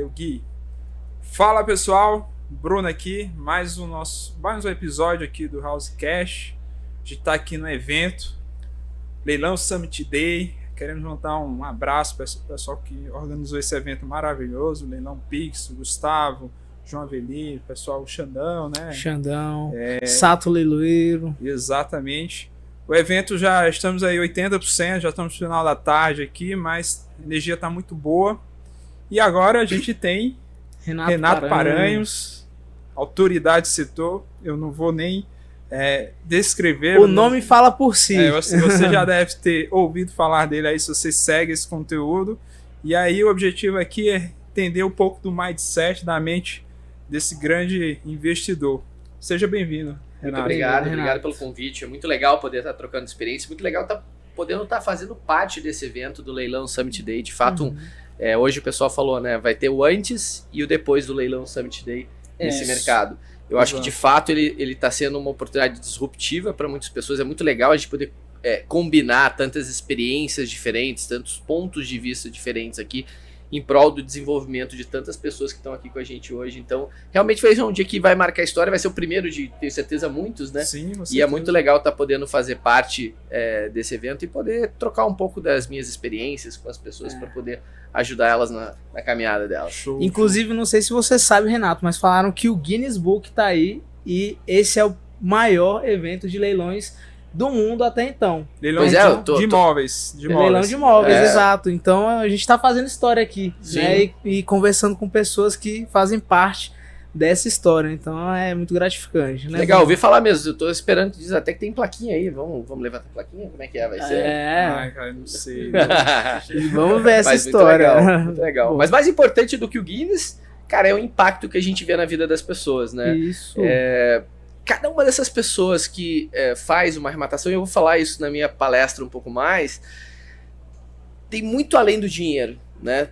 Valeu, Gui. Fala, pessoal. Bruno aqui, mais um episódio aqui do House Cash. A gente está aqui no evento Leilão Summit Day. Queremos mandar um abraço para o pessoal que organizou esse evento maravilhoso. Leilão Pix, Gustavo, João Avelino, pessoal, o Xandão, né? Xandão, Sato Leiloeiro. Exatamente. O evento já estamos aí 80%, já estamos no final da tarde aqui, mas a energia está muito boa. E agora a gente tem Renato Paranhos, autoridade do setor. Eu não vou nem descrever. O nome fala por si. Você já deve ter ouvido falar dele aí, se você segue esse conteúdo. E aí o objetivo aqui é entender um pouco do mindset, da mente desse grande investidor. Seja bem-vindo, Renato. Muito obrigado pelo convite. É muito legal poder estar trocando experiência, muito legal podendo estar fazendo parte desse evento do Leilão Summit Day. De fato, hoje o pessoal falou, né, vai ter o antes e o depois do Leilão Summit Day nesse mercado. Eu acho que de fato ele está sendo uma oportunidade disruptiva para muitas pessoas. É muito legal a gente poder combinar tantas experiências diferentes, tantos pontos de vista diferentes aqui em prol do desenvolvimento de tantas pessoas que estão aqui com a gente hoje. Então, realmente vai ser um dia que vai marcar a história, vai ser o primeiro de, tenho certeza, muitos, né? Sim, e é muito legal estar podendo fazer parte desse evento e poder trocar um pouco das minhas experiências com as pessoas para poder ajudar elas na caminhada delas. Show. Inclusive, não sei se você sabe, Renato, mas falaram que o Guinness Book tá aí e esse é o maior evento de leilões do mundo até então. Leilão de imóveis. Leilão de imóveis, exato. Então a gente tá fazendo história aqui, né? E conversando com pessoas que fazem parte dessa história. Então é muito gratificante, né? Legal, ouvi falar mesmo. Eu tô esperando, diz até que tem plaquinha aí. Vamos levantar a plaquinha? Como é que vai ser? Ai, cara, não sei. Vamos ver essa história. Muito legal. Mas mais importante do que o Guinness, cara, é o impacto que a gente vê na vida das pessoas, né? Isso. Cada uma dessas pessoas que faz uma arrematação, e eu vou falar isso na minha palestra um pouco mais, tem muito além do dinheiro, né?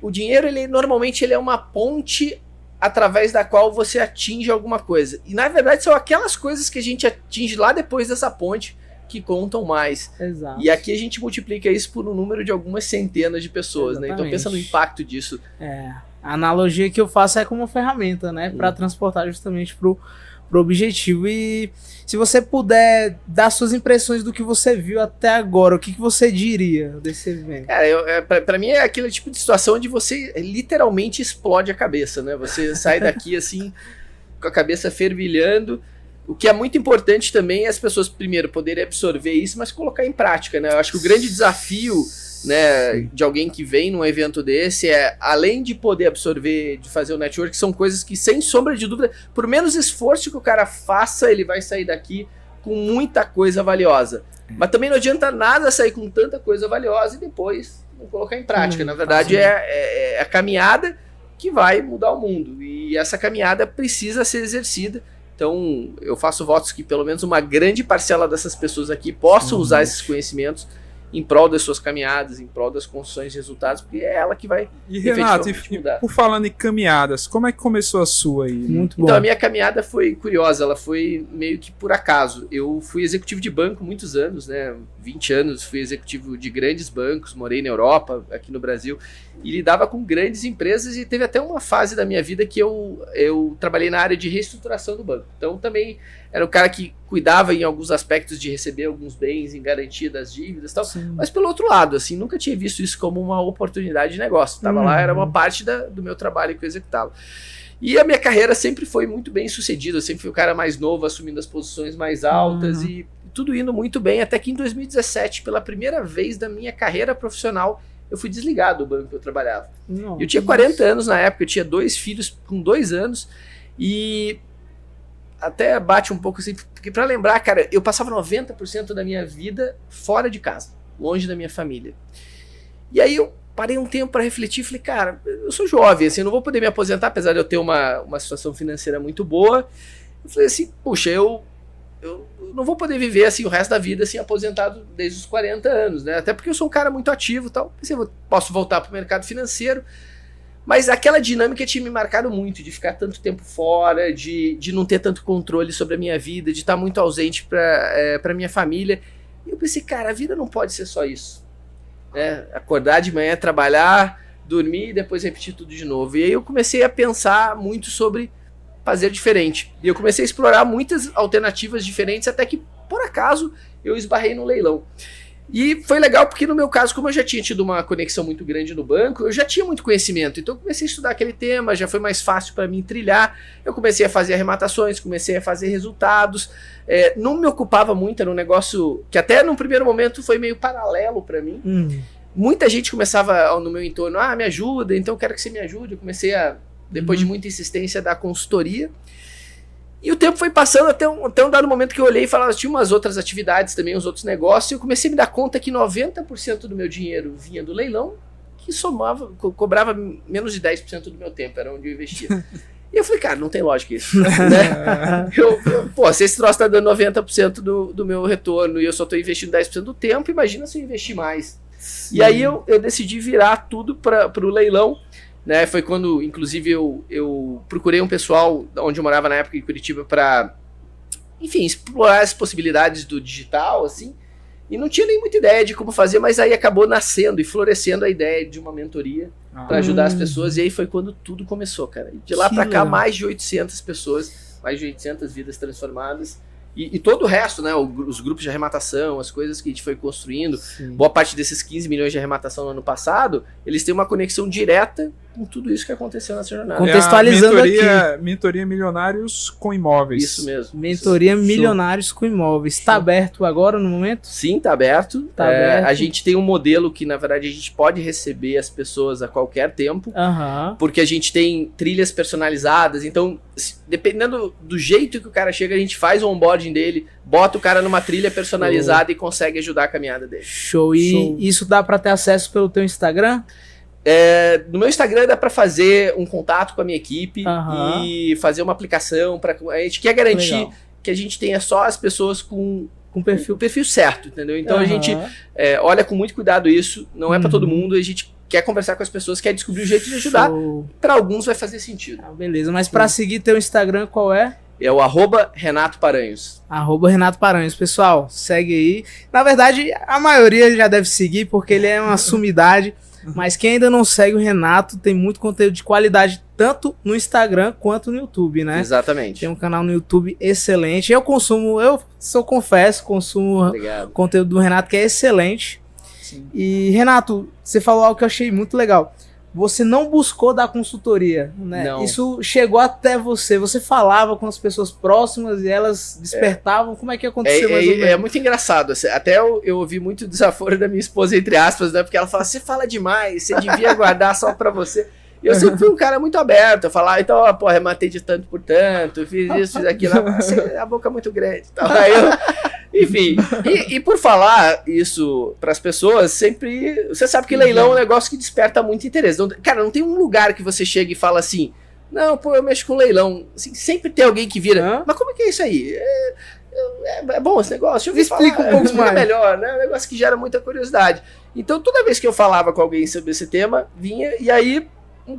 O dinheiro, normalmente ele é uma ponte através da qual você atinge alguma coisa. E na verdade são aquelas coisas que a gente atinge lá depois dessa ponte que contam mais. Exato. E aqui a gente multiplica isso por um número de algumas centenas de pessoas, né? Então pensa no impacto disso. A analogia que eu faço é como uma ferramenta, né? Para transportar justamente pro objetivo. E se você puder dar suas impressões do que você viu até agora, o que você diria desse evento? Cara, pra mim é aquele tipo de situação onde você literalmente explode a cabeça, né? Você sai daqui assim, com a cabeça fervilhando. O que é muito importante também é as pessoas, primeiro, poderem absorver isso, mas colocar em prática, né? Eu acho que o grande desafio, né, de alguém que vem num evento desse além de poder absorver, de fazer o network, são coisas que, sem sombra de dúvida, por menos esforço que o cara faça, ele vai sair daqui com muita coisa valiosa. Mas também não adianta nada sair com tanta coisa valiosa e depois não colocar em prática. Na verdade, é a caminhada que vai mudar o mundo. E essa caminhada precisa ser exercida. Então, eu faço votos que pelo menos uma grande parcela dessas pessoas aqui possam usar esses conhecimentos em prol das suas caminhadas, em prol das construções de resultados, porque é ela que vai Renato, mudar. Por falando em caminhadas, como é que começou a sua aí? Muito bom. Então, a minha caminhada foi curiosa, ela foi meio que por acaso. Eu fui executivo de banco muitos anos, né? 20 anos, fui executivo de grandes bancos, morei na Europa, aqui no Brasil, e lidava com grandes empresas, e teve até uma fase da minha vida que eu trabalhei na área de reestruturação do banco. Então, também era o cara que cuidava em alguns aspectos de receber alguns bens em garantia das dívidas e tal. Sim. Mas pelo outro lado, assim, nunca tinha visto isso como uma oportunidade de negócio. Tava lá, era uma parte do meu trabalho que eu executava. E a minha carreira sempre foi muito bem sucedida. Eu sempre fui o cara mais novo, assumindo as posições mais altas e tudo indo muito bem. Até que em 2017, pela primeira vez da minha carreira profissional, eu fui desligado do banco que eu trabalhava. Eu tinha 40 anos na época, eu tinha 2 filhos com 2 anos e até bate um pouco assim, porque pra lembrar, cara, eu passava 90% da minha vida fora de casa, longe da minha família. E aí eu parei um tempo para refletir e falei, cara, eu sou jovem, assim, eu não vou poder me aposentar, apesar de eu ter uma situação financeira muito boa. Eu falei assim, puxa, eu não vou poder viver assim o resto da vida assim, aposentado desde os 40 anos, né? Até porque eu sou um cara muito ativo e tal. Pensei, eu posso voltar pro mercado financeiro. Mas aquela dinâmica tinha me marcado muito, de ficar tanto tempo fora, de não ter tanto controle sobre a minha vida, de estar muito ausente para minha família. E eu pensei, cara, a vida não pode ser só isso. Acordar de manhã, trabalhar, dormir e depois repetir tudo de novo. E aí eu comecei a pensar muito sobre fazer diferente. E eu comecei a explorar muitas alternativas diferentes, até que, por acaso, eu esbarrei no leilão. E foi legal porque no meu caso, como eu já tinha tido uma conexão muito grande no banco, eu já tinha muito conhecimento. Então eu comecei a estudar aquele tema, já foi mais fácil para mim trilhar. Eu comecei a fazer arrematações, comecei a fazer resultados. Não me ocupava muito, era um negócio que até no primeiro momento foi meio paralelo para mim. Muita gente começava no meu entorno, me ajuda, então eu quero que você me ajude. Eu comecei a, depois de muita insistência, dar consultoria. E o tempo foi passando até um dado momento que eu olhei e falava, tinha umas outras atividades também, uns outros negócios, e eu comecei a me dar conta que 90% do meu dinheiro vinha do leilão, que cobrava menos de 10% do meu tempo, era onde eu investia. E eu falei, cara, não tem lógica isso. Né? Se esse troço tá dando 90% do meu retorno e eu só tô investindo 10% do tempo, imagina se eu investir mais. Sim. E aí eu decidi virar tudo para o leilão. Né, foi quando, inclusive, eu procurei um pessoal onde eu morava na época em Curitiba para, enfim, explorar as possibilidades do digital, assim, e não tinha nem muita ideia de como fazer, mas aí acabou nascendo e florescendo a ideia de uma mentoria para ajudar as pessoas, e aí foi quando tudo começou, cara. De lá para cá, mais de 800 pessoas, mais de 800 vidas transformadas. E todo o resto, né, os grupos de arrematação, as coisas que a gente foi construindo, boa parte desses 15 milhões de arrematação no ano passado, eles têm uma conexão direta com tudo isso que aconteceu nessa jornada. Contextualizando aqui. Mentoria Milionários com Imóveis. Isso mesmo. Mentoria Milionários com Imóveis. Está aberto agora no momento? Sim, está aberto. Aberto. A gente tem um modelo que, na verdade, a gente pode receber as pessoas a qualquer tempo, porque a gente tem trilhas personalizadas, então, dependendo do jeito que o cara chega, a gente faz o onboarding dele, bota o cara numa trilha personalizada e consegue ajudar a caminhada dele. Show. E isso dá para ter acesso pelo teu Instagram? No meu Instagram dá para fazer um contato com a minha equipe e fazer uma aplicação. A gente quer garantir que a gente tenha só as pessoas com o perfil certo, entendeu? Então a gente olha com muito cuidado isso, não é para todo mundo, a gente quer conversar com as pessoas, quer descobrir o jeito de ajudar. Para alguns vai fazer sentido. Beleza, mas para seguir teu Instagram, qual é? É o @Renato Paranhos. @Renato Paranhos. Pessoal, segue aí. Na verdade, a maioria já deve seguir, porque ele é uma sumidade. Mas quem ainda não segue o Renato, tem muito conteúdo de qualidade, tanto no Instagram quanto no YouTube, né? Exatamente. Tem um canal no YouTube excelente. Eu consumo conteúdo do Renato que é excelente. Sim. E, Renato, você falou algo que eu achei muito legal. Você não buscou dar consultoria, né? Não. Isso chegou até você. Você falava com as pessoas próximas e elas despertavam. Como é que aconteceu mais ou menos? É muito engraçado. Até eu ouvi muito desaforo da minha esposa, entre aspas, né? Porque ela fala, você fala demais, você devia guardar só pra você. E eu sempre fui um cara muito aberto. Eu falava, então, rematei de tanto por tanto, fiz isso, fiz aquilo. A boca é muito grande. Então, aí enfim, e por falar isso pras pessoas, sempre... Você sabe que leilão é um negócio que desperta muito interesse. Cara, não tem um lugar que você chega e fala assim, não, eu mexo com leilão. Assim, sempre tem alguém que vira, mas como é que é isso aí? É bom esse negócio? Me explica um pouco mais. Melhor, né? É um negócio que gera muita curiosidade. Então, toda vez que eu falava com alguém sobre esse tema, vinha, e aí,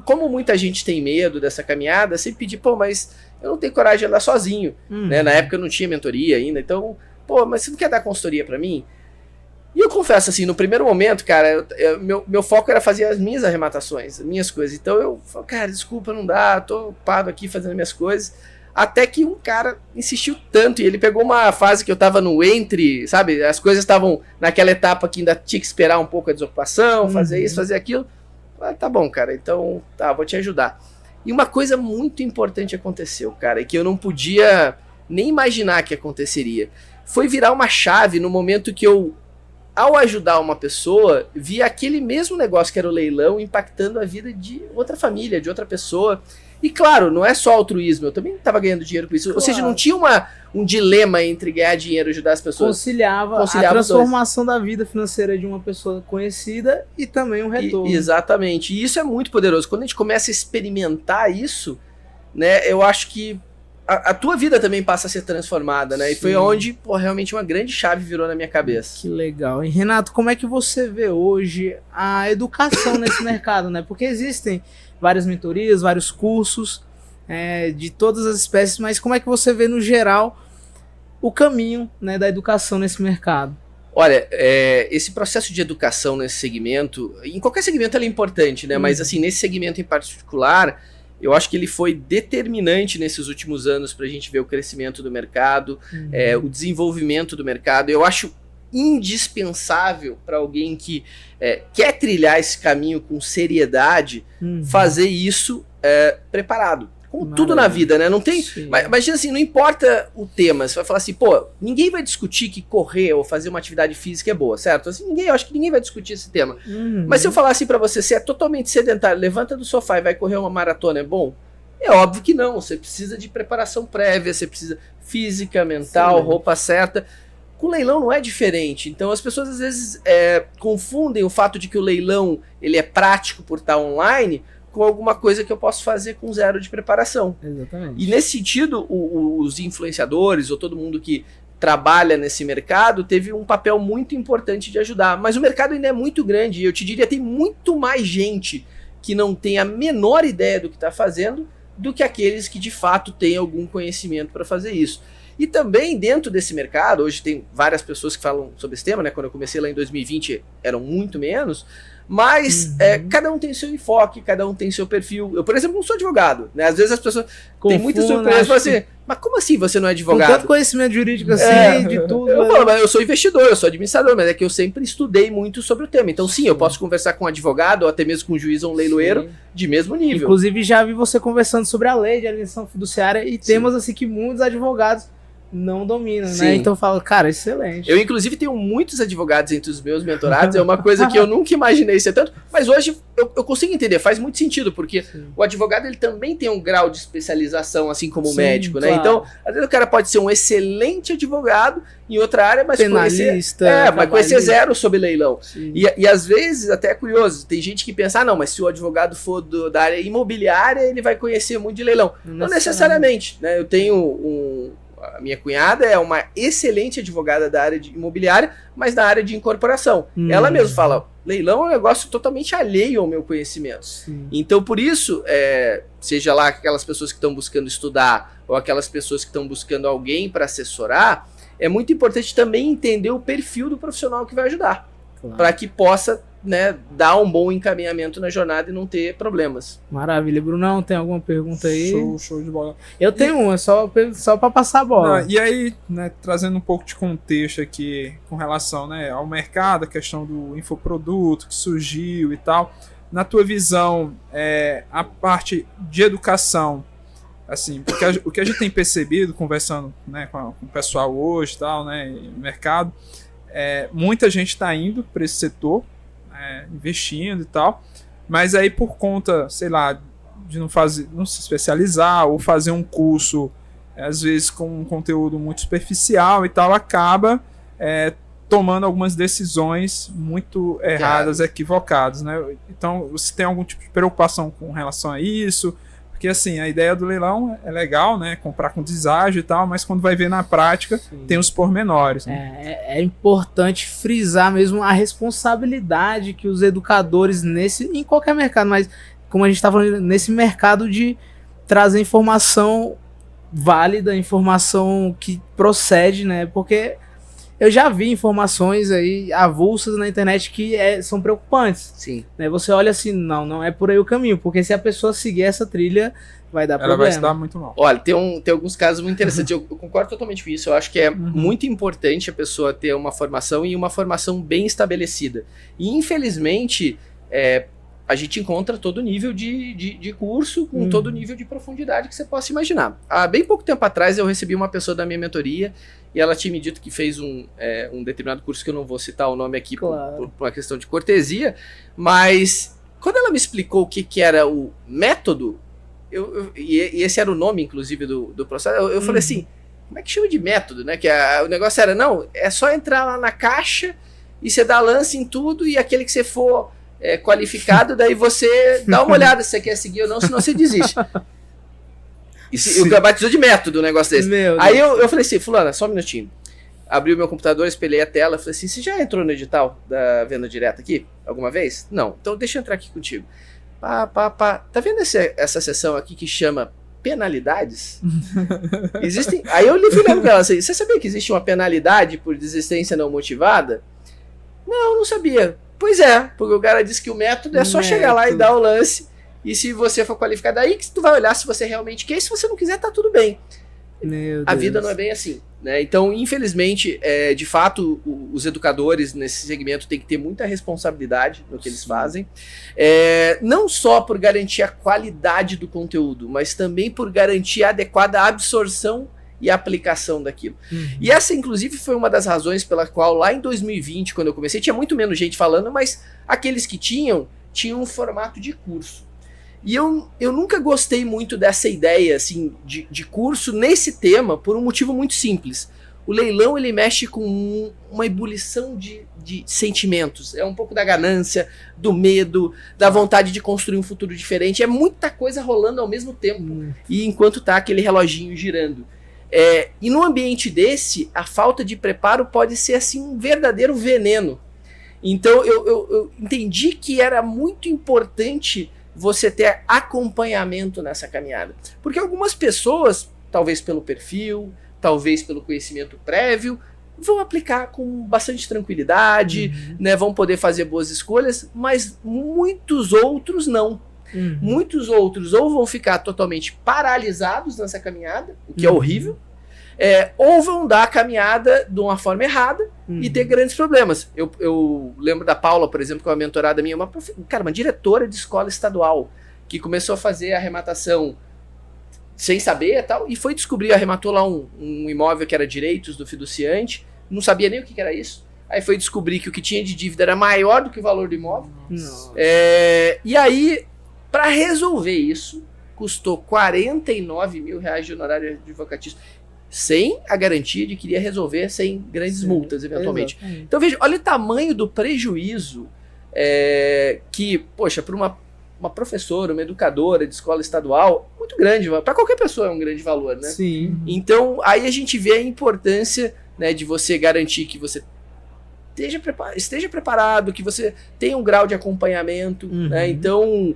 como muita gente tem medo dessa caminhada, sempre pedi, mas eu não tenho coragem de andar sozinho. Né? Na época eu não tinha mentoria ainda, então... mas você não quer dar consultoria pra mim? E eu confesso assim, no primeiro momento, cara, meu foco era fazer as minhas arrematações, as minhas coisas. Então eu falo, cara, desculpa, não dá, tô ocupado aqui fazendo minhas coisas. Até que um cara insistiu tanto, e ele pegou uma fase que eu tava no sabe? As coisas estavam naquela etapa que ainda tinha que esperar um pouco a desocupação, fazer isso, fazer aquilo. Tá bom, cara, então vou te ajudar. E uma coisa muito importante aconteceu, cara, e que eu não podia nem imaginar que aconteceria. Foi virar uma chave no momento que eu, ao ajudar uma pessoa, vi aquele mesmo negócio que era o leilão impactando a vida de outra família, de outra pessoa. E claro, não é só altruísmo, eu também estava ganhando dinheiro com isso. Claro. Ou seja, não tinha um dilema entre ganhar dinheiro e ajudar as pessoas. Conciliava a transformação da vida financeira de uma pessoa conhecida e também um retorno. Exatamente. E isso é muito poderoso. Quando a gente começa a experimentar isso, né, eu acho que a tua vida também passa a ser transformada, né? Sim. E foi onde, realmente uma grande chave virou na minha cabeça. Que legal. E Renato, como é que você vê hoje a educação nesse mercado, né? Porque existem várias mentorias, vários cursos de todas as espécies, mas como é que você vê no geral o caminho, né, da educação nesse mercado? Olha, esse processo de educação nesse segmento, em qualquer segmento ele é importante, né? Mas assim, nesse segmento em particular, eu acho que ele foi determinante nesses últimos anos para a gente ver o crescimento do mercado, o desenvolvimento do mercado. Eu acho indispensável para alguém que quer trilhar esse caminho com seriedade, fazer isso preparado. Como tudo na vida, né? Não tem. Imagina assim, não importa o tema. Você vai falar assim, pô, ninguém vai discutir que correr ou fazer uma atividade física é boa, certo? Assim, eu acho que ninguém vai discutir esse tema. Mas se eu falar assim pra você, você é totalmente sedentário, levanta do sofá e vai correr uma maratona, é bom? É óbvio que não. Você precisa de preparação prévia, você precisa física, mental, roupa certa. Com o leilão não é diferente. Então as pessoas às vezes confundem o fato de que o leilão ele é prático por estar online com alguma coisa que eu posso fazer com zero de preparação. Exatamente. E nesse sentido, os influenciadores ou todo mundo que trabalha nesse mercado teve um papel muito importante de ajudar. Mas o mercado ainda é muito grande e eu te diria tem muito mais gente que não tem a menor ideia do que está fazendo do que aqueles que de fato têm algum conhecimento para fazer isso. E também dentro desse mercado, hoje tem várias pessoas que falam sobre esse tema, né? Quando eu comecei lá em 2020 eram muito menos, mas cada um tem seu enfoque, cada um tem seu perfil. Eu, por exemplo, não sou advogado, né? Às vezes as pessoas têm muitas surpresas e falam assim, mas como assim você não é advogado? Com tanto conhecimento jurídico assim, de tudo. Eu falo, mas eu sou investidor, eu sou administrador, mas é que eu sempre estudei muito sobre o tema. Então sim, eu posso conversar com um advogado ou até mesmo com um juiz ou um leiloeiro de mesmo nível. Inclusive já vi você conversando sobre a lei de alienação fiduciária e temas assim que muitos advogados não dominam, né? Então eu falo, cara, excelente. Eu, inclusive, tenho muitos advogados entre os meus mentorados, é uma coisa que eu nunca imaginei ser tanto, mas hoje eu consigo entender, faz muito sentido, porque o advogado ele também tem um grau de especialização, assim como o médico, né? Então, às vezes o cara pode ser um excelente advogado em outra área, mas conhecer zero sobre leilão. E às vezes, até é curioso, tem gente que pensa, não, mas se o advogado for da área imobiliária, ele vai conhecer muito de leilão. Não necessariamente, né? Eu tenho a minha cunhada é uma excelente advogada da área de imobiliária, mas da área de incorporação. Ela mesma fala, leilão é um negócio totalmente alheio ao meu conhecimento. Então, por isso, seja lá aquelas pessoas que estão buscando estudar ou aquelas pessoas que estão buscando alguém para assessorar, é muito importante também entender o perfil do profissional que vai ajudar, para que possa, né, dar um bom encaminhamento na jornada e não ter problemas. Maravilha. Brunão, tem alguma pergunta aí? Show de bola. Eu tenho uma, só para passar a bola. E aí, né, trazendo um pouco de contexto aqui com relação, né, ao mercado, a questão do infoproduto que surgiu e tal, na tua visão, a parte de educação, assim, porque o que a gente tem percebido, conversando, né, com o pessoal hoje e tal, né, no mercado, muita gente está indo para esse setor, investindo e tal, mas aí por conta, sei lá, de não se especializar ou fazer um curso, às vezes com um conteúdo muito superficial e tal, acaba tomando algumas decisões muito erradas, equivocadas, né? Então, você tem algum tipo de preocupação com relação a isso? Porque, assim, a ideia do leilão é legal, né? Comprar com deságio e tal, mas quando vai ver na prática, tem os pormenores. Né? É importante frisar mesmo a responsabilidade que os educadores em qualquer mercado, mas como a gente está falando, nesse mercado de trazer informação válida, informação que procede, né? Porque eu já vi informações aí avulsas na internet que são preocupantes. Sim. Né? Você olha assim, não é por aí o caminho, porque se a pessoa seguir essa trilha, vai dar problema. Ela vai se dar muito mal. Olha, tem alguns casos muito interessantes. Eu concordo totalmente com isso. Eu acho que é muito importante a pessoa ter uma formação e uma formação bem estabelecida. E, infelizmente, a gente encontra todo nível de curso, com todo nível de profundidade que você possa imaginar. Há bem pouco tempo atrás, eu recebi uma pessoa da minha mentoria e ela tinha me dito que fez um determinado curso, que eu não vou citar o nome aqui por uma questão de cortesia, mas quando ela me explicou o que era o método, e esse era o nome, inclusive, do processo, eu falei assim, como é que chama de método, né? Que o negócio era, não, é só entrar lá na caixa e você dá lance em tudo e aquele que você for qualificado, daí você dá uma olhada se você quer seguir ou não, senão você desiste. Eu batizou de método um negócio desse. Aí eu falei assim, fulana, só um minutinho. Abri o meu computador, espelhei a tela, falei assim, você já entrou no edital da venda direta aqui? Alguma vez? Não. Então deixa eu entrar aqui contigo. Tá vendo essa seção aqui que chama penalidades? Existem. Aí eu fui lendo pra ela assim, você sabia que existe uma penalidade por desistência não motivada? Não sabia. Pois é, porque o cara disse que o método é só chegar lá e dar o lance, e se você for qualificado aí, que tu vai olhar se você realmente quer, e se você não quiser, tá tudo bem. A vida não é bem assim, né? Então, infelizmente, de fato, os educadores nesse segmento têm que ter muita responsabilidade no que eles fazem, não só por garantir a qualidade do conteúdo, mas também por garantir a adequada absorção e aplicação daquilo. E essa, inclusive, foi uma das razões pela qual lá em 2020, quando eu comecei, tinha muito menos gente falando, mas aqueles que tinham um formato de curso. E eu nunca gostei muito dessa ideia assim, de curso nesse tema por um motivo muito simples. O leilão ele mexe com uma ebulição de sentimentos. É um pouco da ganância, do medo, da vontade de construir um futuro diferente. É muita coisa rolando ao mesmo tempo. E enquanto tá aquele reloginho girando. E num ambiente desse, a falta de preparo pode ser assim um verdadeiro veneno. Então eu entendi que era muito importante você ter acompanhamento nessa caminhada. Porque algumas pessoas, talvez pelo perfil, talvez pelo conhecimento prévio, vão aplicar com bastante tranquilidade, né, vão poder fazer boas escolhas, mas muitos outros não. Muitos outros ou vão ficar totalmente paralisados nessa caminhada, o que é horrível, ou vão dar a caminhada de uma forma errada e ter grandes problemas. Eu lembro da Paula, por exemplo, que é uma mentorada minha, uma diretora de escola estadual, que começou a fazer arrematação sem saber e tal, e foi descobrir, arrematou lá um imóvel que era direitos do fiduciante, não sabia nem o que era isso. Aí foi descobrir que o que tinha de dívida era maior do que o valor do imóvel. E aí, para resolver isso, custou R$49 mil de honorário advocatício, sem a garantia de que iria resolver sem grandes multas, eventualmente. Exatamente. Então veja, olha o tamanho do prejuízo que, poxa, para uma professora, uma educadora de escola estadual, muito grande, para qualquer pessoa é um grande valor, né? Sim. Então aí a gente vê a importância, né, de você garantir que você esteja preparado, que você tenha um grau de acompanhamento, né? Então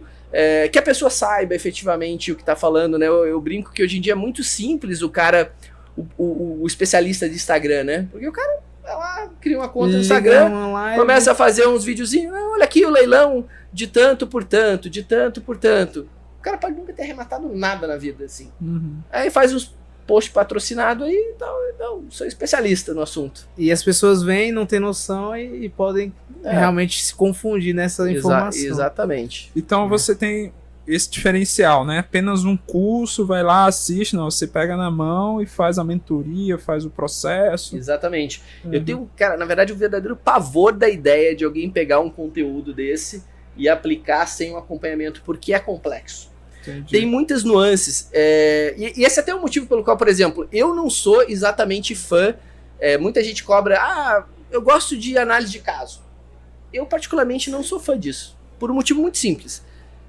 que a pessoa saiba efetivamente o que está falando, né? Eu brinco que hoje em dia é muito simples o cara, o especialista de Instagram, né? Porque o cara vai lá, cria uma conta no Instagram, começa a fazer uns videozinhos, olha aqui o leilão de tanto por tanto, de tanto por tanto. O cara pode nunca ter arrematado nada na vida, assim. Aí faz uns posts patrocinados aí e tal, então, sou especialista no assunto. E as pessoas vêm, não tem noção e podem realmente se confundir nessa informação. Exatamente. Então você tem esse diferencial, né? Apenas um curso, vai lá, assiste, não, você pega na mão e faz a mentoria, faz o processo. Exatamente. Eu tenho, cara, na verdade, um verdadeiro pavor da ideia de alguém pegar um conteúdo desse e aplicar sem um acompanhamento, porque é complexo. Entendi. Tem muitas nuances. E esse é até o motivo pelo qual, por exemplo, eu não sou exatamente fã. Muita gente cobra, eu gosto de análise de caso. Eu, particularmente, não sou fã disso. Por um motivo muito simples.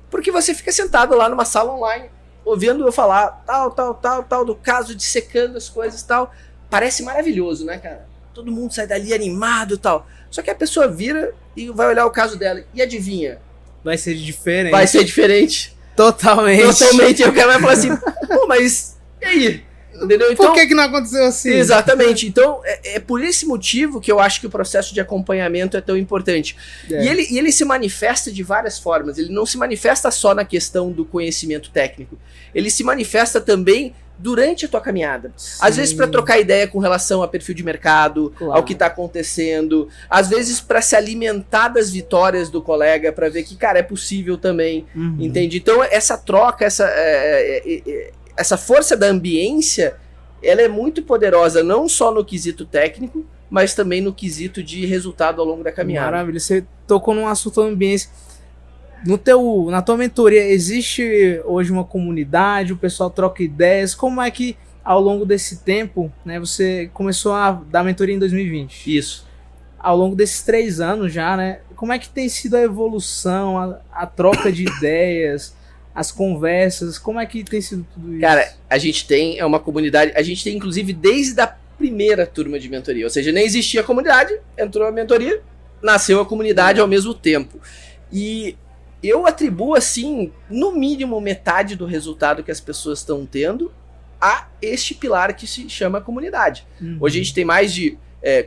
Porque você fica sentado lá numa sala online, ouvindo eu falar tal, do caso, dissecando as coisas e tal. Parece maravilhoso, né, cara? Todo mundo sai dali animado e tal. Só que a pessoa vira e vai olhar o caso dela. E adivinha? Vai ser diferente. Vai ser diferente. Totalmente. Totalmente. Aí o cara vai falar assim, pô, mas e aí? Entendeu? Então, por que não aconteceu assim? Exatamente. Então, é por esse motivo que eu acho que o processo de acompanhamento é tão importante. E ele se manifesta de várias formas. Ele não se manifesta só na questão do conhecimento técnico. Ele se manifesta também durante a tua caminhada. Sim. Às vezes para trocar ideia com relação a perfil de mercado, ao que está acontecendo. Às vezes para se alimentar das vitórias do colega, para ver que, cara, é possível também. Entende? Então, essa troca, essa força da ambiência, ela é muito poderosa, não só no quesito técnico, mas também no quesito de resultado ao longo da caminhada. Maravilha, você tocou num assunto ambiência. Na tua mentoria, existe hoje uma comunidade, o pessoal troca ideias, como é que ao longo desse tempo, né, você começou a dar mentoria em 2020? Isso. Ao longo desses 3 anos já, né, como é que tem sido a evolução, a troca de ideias, as conversas, como é que tem sido tudo isso? Cara, a gente tem uma comunidade, a gente tem inclusive desde a primeira turma de mentoria, ou seja, nem existia a comunidade, entrou a mentoria, nasceu a comunidade ao mesmo tempo. E eu atribuo, assim, no mínimo metade do resultado que as pessoas estão tendo a este pilar que se chama comunidade. Hoje a gente tem mais de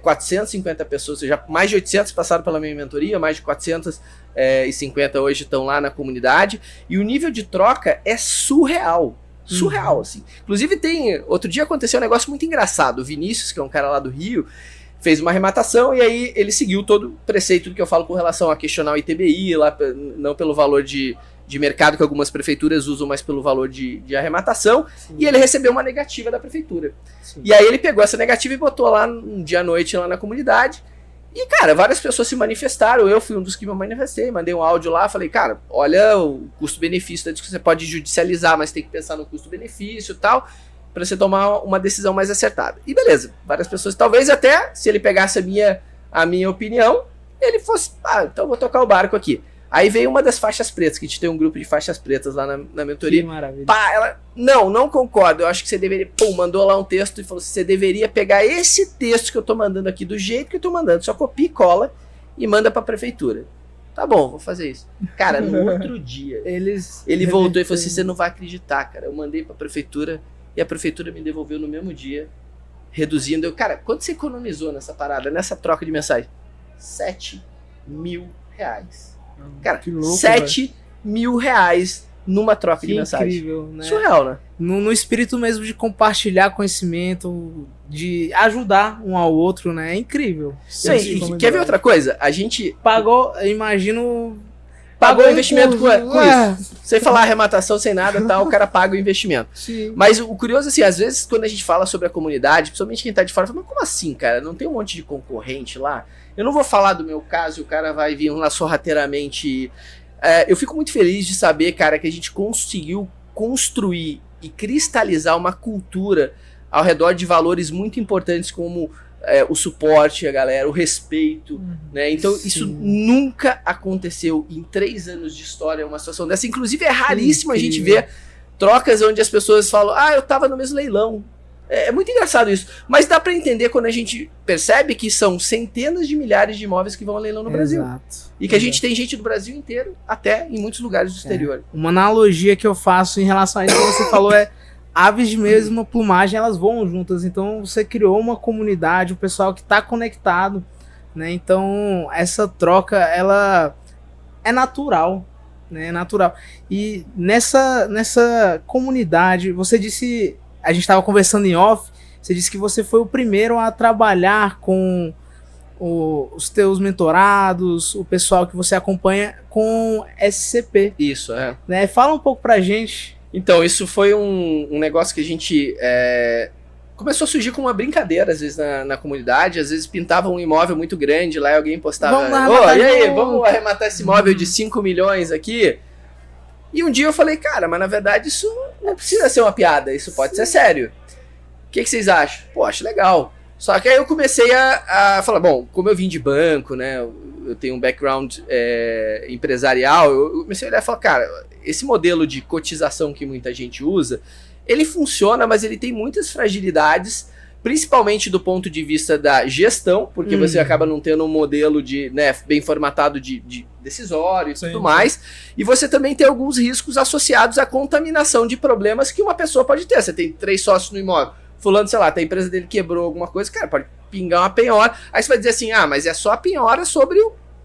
450 pessoas, ou seja, mais de 800 passaram pela minha mentoria, mais de 450 hoje estão lá na comunidade, e o nível de troca é surreal. Surreal, assim. Inclusive outro dia aconteceu um negócio muito engraçado. O Vinícius, que é um cara lá do Rio, fez uma arrematação e aí ele seguiu todo o preceito do que eu falo com relação a questionar o ITBI, lá, não pelo valor de mercado que algumas prefeituras usam, mas pelo valor de arrematação. Sim. E ele recebeu uma negativa da prefeitura. Sim. E aí ele pegou essa negativa e botou lá um dia à noite lá na comunidade. E, cara, várias pessoas se manifestaram. Eu fui um dos que me manifestei, mandei um áudio lá, falei, cara, olha o custo-benefício, você pode judicializar, mas tem que pensar no custo-benefício e tal, para você tomar uma decisão mais acertada. E beleza, várias pessoas, talvez até, se ele pegasse a minha opinião, ele fosse, então vou tocar o barco aqui. Aí veio uma das faixas pretas, que a gente tem um grupo de faixas pretas lá na mentoria. Que maravilha. Ela, não concordo, eu acho que você deveria, mandou lá um texto e falou, você deveria pegar esse texto que eu tô mandando aqui, do jeito que eu tô mandando, só copia e cola e manda pra prefeitura. Tá bom, vou fazer isso. Cara, no outro dia, ele voltou e falou assim, você não vai acreditar, cara, eu mandei pra prefeitura e a prefeitura me devolveu no mesmo dia, reduzindo. Cara, quanto você economizou nessa parada, nessa troca de mensagem? R$7.000. Cara, que louco, R$7.000 numa troca de mensagem. Incrível, né? Surreal, né? No espírito mesmo de compartilhar conhecimento, de ajudar um ao outro, né? É incrível. Sim, quer ver outra coisa? A gente pagou, eu imagino... Pagou o investimento com isso. Sem falar arrematação, sem nada, tal, o cara paga o investimento. Sim. Mas o curioso, assim, às vezes quando a gente fala sobre a comunidade, principalmente quem tá de fora, fala, mas como assim, cara? Não tem um monte de concorrente lá? Eu não vou falar do meu caso e o cara vai vir lá sorrateiramente. Eu fico muito feliz de saber, cara, que a gente conseguiu construir e cristalizar uma cultura ao redor de valores muito importantes como o suporte, a galera, o respeito, né? Então isso nunca aconteceu em 3 anos de história, uma situação dessa. Inclusive é raríssimo a gente ver trocas onde as pessoas falam, eu tava no mesmo leilão. É muito engraçado isso, mas dá pra entender quando a gente percebe que são centenas de milhares de imóveis que vão a leilão no Brasil. E que a gente tem gente do Brasil inteiro, até em muitos lugares do exterior. Uma analogia que eu faço em relação a isso que você falou aves de mesma plumagem, elas voam juntas. Então você criou uma comunidade, o pessoal que está conectado, né? Então essa troca, ela é natural, né? É natural. E nessa comunidade, você disse, a gente estava conversando em off, você disse que você foi o primeiro a trabalhar com os teus mentorados, o pessoal que você acompanha com SCP. Isso, né? Fala um pouco pra gente. Então, isso foi um negócio que a gente começou a surgir com uma brincadeira, às vezes, na comunidade. Às vezes pintava um imóvel muito grande lá e alguém postava, e aí, vamos arrematar esse imóvel de 5 milhões aqui? E um dia eu falei, cara, mas na verdade isso não precisa ser uma piada, isso pode ser sério. O que vocês acham? Pô, acho legal. Só que aí eu comecei a falar, bom, como eu vim de banco, né, eu tenho um background empresarial, eu comecei a olhar e falar, cara, esse modelo de cotização que muita gente usa, ele funciona, mas ele tem muitas fragilidades, principalmente do ponto de vista da gestão, porque você acaba não tendo um modelo bem formatado de decisório e tudo mais, e você também tem alguns riscos associados à contaminação de problemas que uma pessoa pode ter. Você tem 3 sócios no imóvel, fulano, sei lá, a empresa dele quebrou alguma coisa, cara, pode pingar uma penhora, aí você vai dizer assim, mas é só a penhora sobre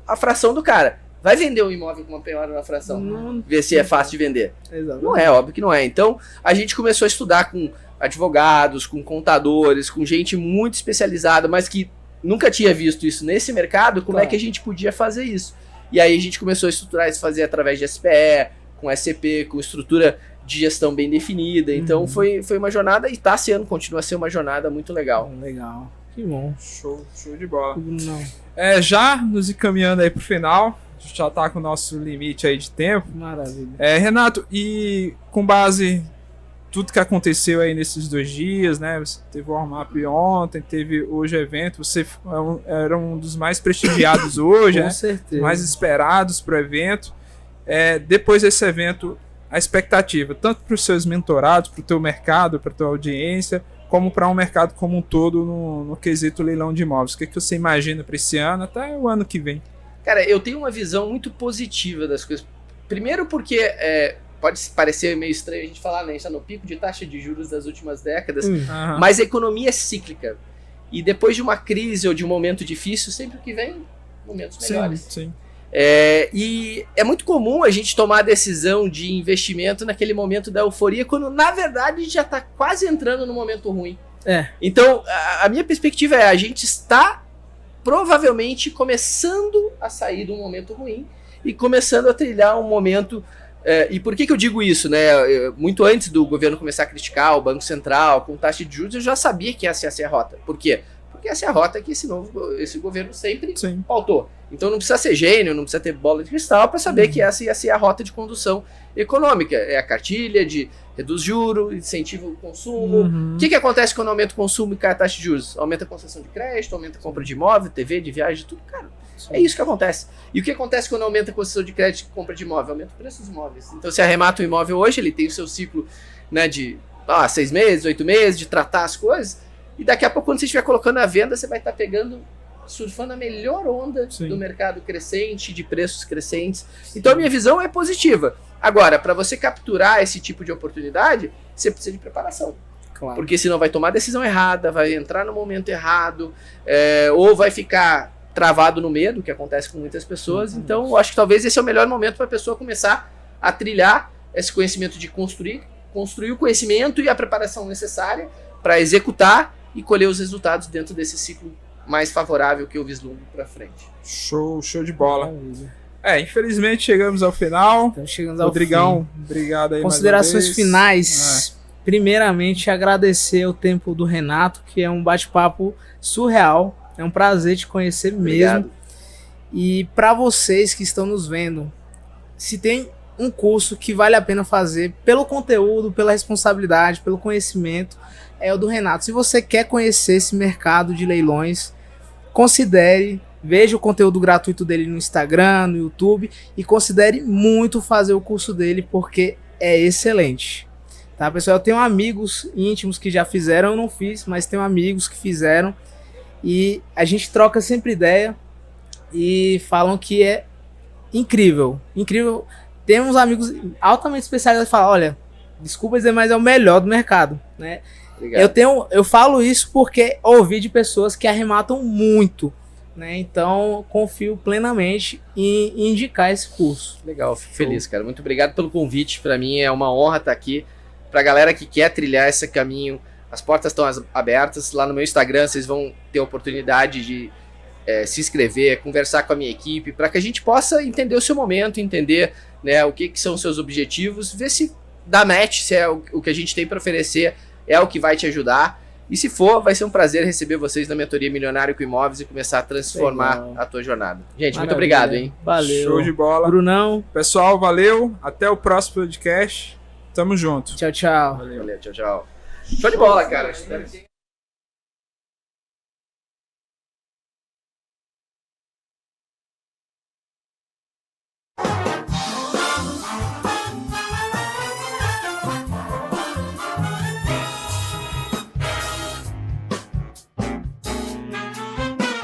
a fração do cara. Vai vender um imóvel com uma penhora na fração, ver se é fácil de vender. Exatamente. Não é, óbvio que não é. Então, a gente começou a estudar com advogados, com contadores, com gente muito especializada, mas que nunca tinha visto isso nesse mercado, como é que a gente podia fazer isso. E aí a gente começou a estruturar isso, fazer através de SPE, com SCP, com estrutura de gestão bem definida. Então foi uma jornada e continua a ser uma jornada muito legal. Legal, que bom. Show de bola. Já nos encaminhando aí pro final, a gente já tá com o nosso limite aí de tempo. Maravilha. Renato, e com base tudo que aconteceu aí nesses 2 dias, né? Você teve o warm-up ontem, teve hoje o evento, você era um dos mais prestigiados hoje, com né? certeza. Mais esperados para o evento. Depois desse evento, a expectativa, tanto para os seus mentorados, para o teu mercado, para a tua audiência, como para um mercado como um todo no quesito leilão de imóveis. O que você imagina para esse ano, até o ano que vem? Cara, eu tenho uma visão muito positiva das coisas. Primeiro porque pode parecer meio estranho a gente falar, né? A gente está no pico de taxa de juros das últimas décadas, mas a economia é cíclica. E depois de uma crise ou de um momento difícil, sempre que vem momentos melhores. Sim. E é muito comum a gente tomar a decisão de investimento naquele momento da euforia, quando na verdade a gente já está quase entrando no momento ruim. Então, a minha perspectiva é: a gente está provavelmente começando a sair de um momento ruim e começando a trilhar um momento. E por que eu digo isso, né? Muito antes do governo começar a criticar o Banco Central com taxa de juros, eu já sabia que essa ia ser a rota. Por quê? Porque essa é a rota que esse governo sempre pautou. Então não precisa ser gênio, não precisa ter bola de cristal para saber que essa ia ser a rota de condução econômica. É a cartilha de reduz juros, incentiva o consumo. O que acontece quando aumenta o consumo e cai a taxa de juros? Aumenta a concessão de crédito, aumenta a compra de imóvel, TV, de viagem, tudo, cara. É isso que acontece. E o que acontece quando aumenta a concessão de crédito e compra de imóvel? Aumenta o preço dos imóveis. Então, se arremata um imóvel hoje, ele tem o seu ciclo, né, de 6 meses, 8 meses, de tratar as coisas. E daqui a pouco, quando você estiver colocando à venda, você vai estar surfando a melhor onda do mercado crescente, de preços crescentes. Então, a minha visão é positiva. Agora, para você capturar esse tipo de oportunidade, você precisa de preparação. Claro. Porque senão vai tomar a decisão errada, vai entrar no momento errado, ou vai ficar travado no medo, que acontece com muitas pessoas. Então, eu acho que talvez esse é o melhor momento para a pessoa começar a trilhar esse conhecimento de construir o conhecimento e a preparação necessária para executar e colher os resultados dentro desse ciclo mais favorável que eu vislumbro para frente. Show de bola. Infelizmente chegamos ao final. Então, chegamos ao Rodrigão, obrigado aí. Considerações mais uma vez. finais. Primeiramente, agradecer o tempo do Renato, que é um bate-papo surreal. É um prazer te conhecer Obrigado. mesmo. E para vocês que estão nos vendo, se tem um curso que vale a pena fazer pelo conteúdo, pela responsabilidade, pelo conhecimento, é o do Renato. Se você quer conhecer esse mercado de leilões, considere, veja o conteúdo gratuito dele no Instagram, no YouTube, e considere muito fazer o curso dele, porque é excelente. Tá, pessoal? Eu tenho amigos íntimos que já fizeram, eu não fiz, mas tenho amigos que fizeram. E a gente troca sempre ideia e falam que é incrível. Temos amigos altamente especializados que falam: olha, desculpa dizer, mas é o melhor do mercado, né? Eu falo isso porque ouvi de pessoas que arrematam muito, né? Então confio plenamente em indicar esse curso. Legal, fico feliz, cara. Muito obrigado pelo convite. Para mim é uma honra estar aqui. Pra galera que quer trilhar esse caminho, as portas estão abertas. Lá no meu Instagram vocês vão ter a oportunidade de se inscrever, conversar com a minha equipe, para que a gente possa entender o seu momento, entender, né, o que são os seus objetivos, ver se dá match, se é o que a gente tem para oferecer é o que vai te ajudar. E se for, vai ser um prazer receber vocês na mentoria Milionário com Imóveis e começar a transformar a tua jornada. Gente, muito obrigado, hein? Valeu. Show de bola. Brunão. Pessoal, valeu. Até o próximo podcast. Tamo junto. Tchau, tchau. Valeu. Valeu, tchau. Show de bola, cara.